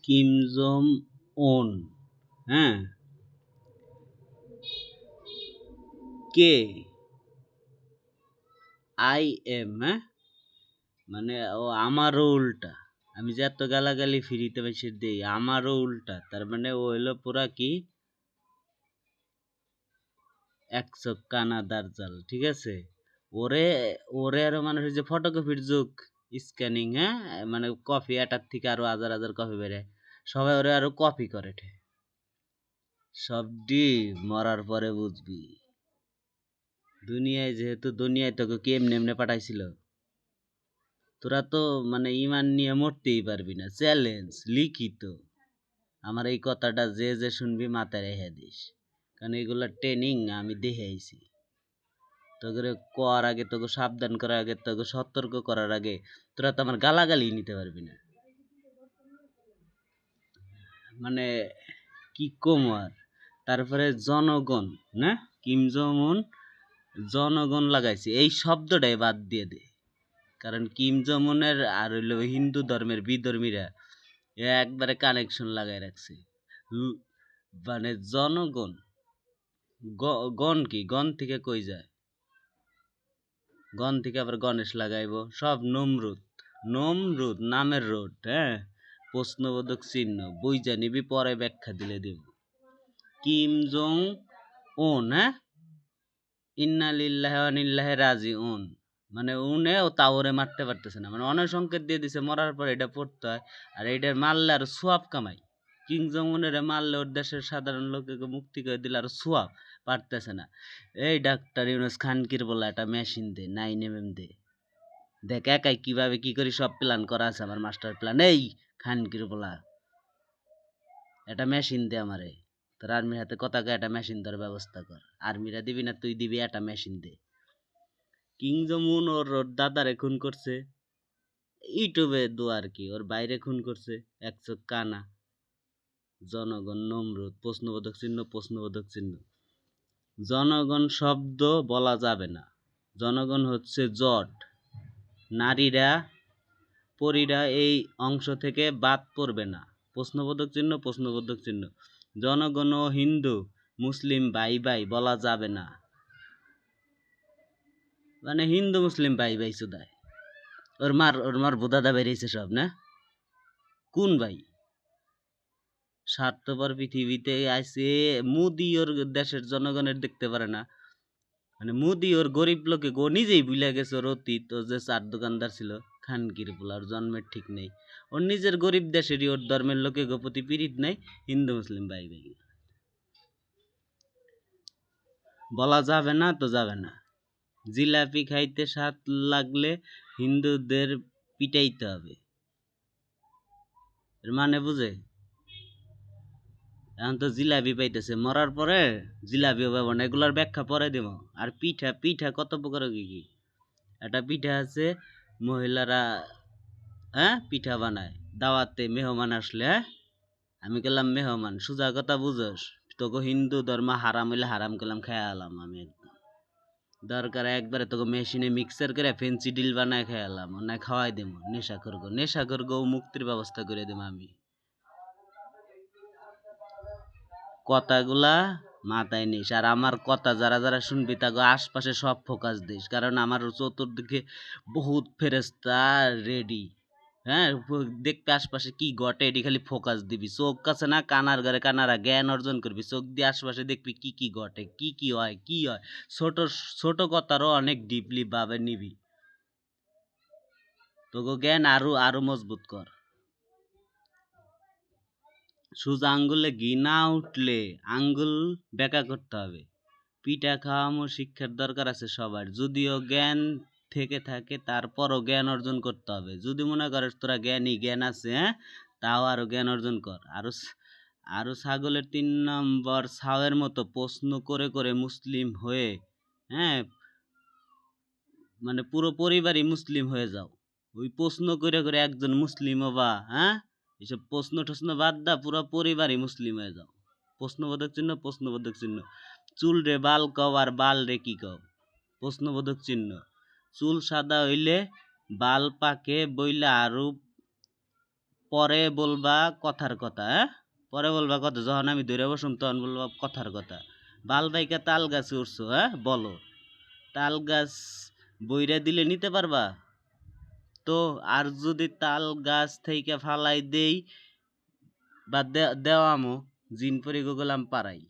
Kim Jong উন, হ্যাঁ, কে I am, হ্যাঁ, মানে ও আমারও উল্টা। আমি যে এত গালাগালি ফ্রিতে বেশি দেই, আমারও উল্টা। তার মানে ও হলো পুরা কি একশো কানাদার জাল, ঠিক আছে। ওরে ওরে আরো মানুষ যে ফটোকপির যুগ, স্ক্যানিং, হ্যাঁ, মানে কপি এটার থেকে আরো হাজার হাজার কপি বেড়ে সবাই ওরে আরো কপি করে সবডি মরার পরে বুঝবি। দুনিয়ায় যেহেতু দুনিয়ায় তোকে কি এমনি এমনি পাঠাইছিল, তোরা তো মানে ইমান নিয়ে মরতেই পারবি না। চ্যালেঞ্জ লিখিত। আমার এই কথাটা যে যে শুনবি মাথায় রেখে দিস, কারণ এগুলা ট্রেনিং আমি দেখে আইছি। তোকে করার আগে, তোকে সাবধান করার আগে, তোকে সতর্ক করার আগে তোরা তো আমার গালাগালি নিতে পারবি না। মানে কি কম আর। তারপরে জনগণ, না, কিম জং উন জনগণ লাগাইছে, এই শব্দটাই বাদ দিয়ে দে। কারণ কিম জং উনের আর হইলো হিন্দু ধর্মের বিধর্মীরা একবারে কানেকশন লাগাই রাখছে। মানে জনগণ, গণ কি, গণ থেকে কই যায়, গণ থেকে আবার গণেশ লাগাইব সব। নমরুদ, নমরুদ নামের রোড, হ্যাঁ, প্রশ্নবোধক চিহ্ন বুঝা নিবি, পরে ব্যাখ্যা দিলে দেব। কিম জং উন, হ্যাঁ, ইন্না লিল্লাহি ওয়া ইন্না ইলাইহি রাজিউন, মানে উনে ও তাওরে মারতে পারতেছে না, মানে অনেক সংকেত দিয়ে দিছে মরার পর এটা পড়তে হয়। আর এটা মারলে আর সোয়াব কামাই। কিং জং উনের মারলে ওর দেশের সাধারণ লোককে মুক্তি করে দিলে আর সোয়াব পারতেছে না। এই ডাক্তার ইউনুস খানকির বলা একটা মেশিন দে, 9mm দে, দেখ একাই কিভাবে কি করি সব প্ল্যান করা আছে আমার, মাস্টার প্ল্যান। এই খানকির বলা একটা মেশিন দে আমারে, তোর আর্মির হাতে কথা কয়ে একটা মেশিন দেওয়ার ব্যবস্থা কর। আর্মিরা দিবি না তুই দিবি, একটা মেশিন দে। কিং জং উন ওর দাদারে খুন করছে, ইউটিউবে দো আর কি, ওর বাইরে খুন করছে। একশো কানা, জনগণ নমরুদ, প্রশ্নবোধক চিহ্ন, প্রশ্নবোধক চিহ্ন। জনগণ শব্দ বলা যাবে না। জনগণ হচ্ছে জট, নারীরা পরীরা এই অংশ থেকে বাদ পড়বে না। প্রশ্নবোধক চিহ্ন, প্রশ্নবোধক চিহ্ন। জনগণ ও হিন্দু মুসলিম ভাই ভাই বলা যাবে না, মানে হিন্দু মুসলিম ভাই ভাই সুদায়। ওর মার বোদাদা বেরিয়েছে সব, না কোন ভাই? স্বার্থপর পৃথিবীতে আসে। মোদি ওর দেশের জনগণের দেখতে পারে না, মানে মোদি ওর গরিব লোকে গো নিজেই ভুলে গেছে ওর অতীত। ওর যে চার দোকানদার ছিল, খানকির পোলা, ওর জন্মের ঠিক নেই। ওর নিজের গরিব দেশেরই ওর ধর্মের লোকে গো প্রতি পীড়িত নাই। হিন্দু মুসলিম ভাই ভাই বলা যাবে না তো যাবে না। জিলাপি খাইতে স্বাদ লাগলে হিন্দুদের পিটাইতে হবে, এর মানে বুঝে? এখন তো জিলাপি পাইতেছে, মরার পরে জিলাপিও পাবো না, এগুলার ব্যাখ্যা পরে দেব। আর পিঠা, পিঠা কত প্রকার, কি কি একটা পিঠা আছে মহিলারা, হ্যাঁ, পিঠা বানায় দাওয়াতে মেহমান আসলে, হ্যাঁ। আমি গেলাম মেহমান, সোজা কথা বুঝোস, তোকে হিন্দু ধর্ম হারাম হইলে হারাম করলাম, খেয়ে আলাম আমি একদম। দরকার একবারে তোকে মেশিনে মিক্সার করে ফেন্সি ডিল বানায় খেয়ে আলাম, না খাওয়াই দেবো। নেশা করবো, নেশা করবো, মুক্তির ব্যবস্থা করে দেবো আমি। কথাগুলা মাথায় নিস, আর আমার কথা যারা যারা শুনবি তাকে আশপাশে সব ফোকাস দিস, কারণ আমার চতুর্দিকে বহুত ফেরেস্তা রেডি, হ্যাঁ। দেখতে আশপাশে কি ঘটে এটি খালি ফোকাস দিবি। চোখ কাছে না, কানার ঘরে কানারা, জ্ঞান অর্জন করবি। চোখ দিয়ে আশপাশে দেখবি কি কি ঘটে, কি কি হয়, কি হয়। ছোট ছোট কথারও অনেক ডিপলি ভাবে নিবি। তোকে জ্ঞান আরো আরো মজবুত কর। সোজা আঙ্গুলে ঘি না উঠলে আঙ্গুল বেঁকা করতে হবে। পিঠা খাওয়ামো শিক্ষার দরকার আছে সবার, যদিও জ্ঞান থেকে থাকে তারপরও জ্ঞান অর্জন করতে হবে। যদি মনে করিস তোরা জ্ঞানী, জ্ঞান আছে, হ্যাঁ, তাও আরো জ্ঞান অর্জন কর। আরো ছাগলের 3 নম্বর ছাওয়ের মতো প্রশ্ন করে করে মুসলিম হয়ে, হ্যাঁ, মানে পুরো পরিবারই মুসলিম হয়ে যাও। ওই প্রশ্ন করে করে একজন মুসলিম হবা, হ্যাঁ। এসব প্রশ্ন টশ্ন বাদ দা, পুরো পরিবারই মুসলিম হয়ে যাও। প্রশ্নবোধক চিহ্ন, প্রশ্নবোধক চিহ্ন। চুল রে বাল কও, আর বাল রে কি কও? প্রশ্নবোধক চিহ্ন। চুল সাদা হইলে বাল পাকে বইলে আরো পরে বলবা কথার কথা, হ্যাঁ? পরে বলবা কথা, যখন আমি ধরে বসুম তখন বলবা কথার কথা। বাল বাইকা তাল গাছে উঠছো, হ্যাঁ? বলো, তাল গাছ বইরা দিলে নিতে পারবা? তো আর যদি তাল গাছ থেকে ফালাই দেই বা দেওয়ামো, জিন পরি গোগলাম পারাই।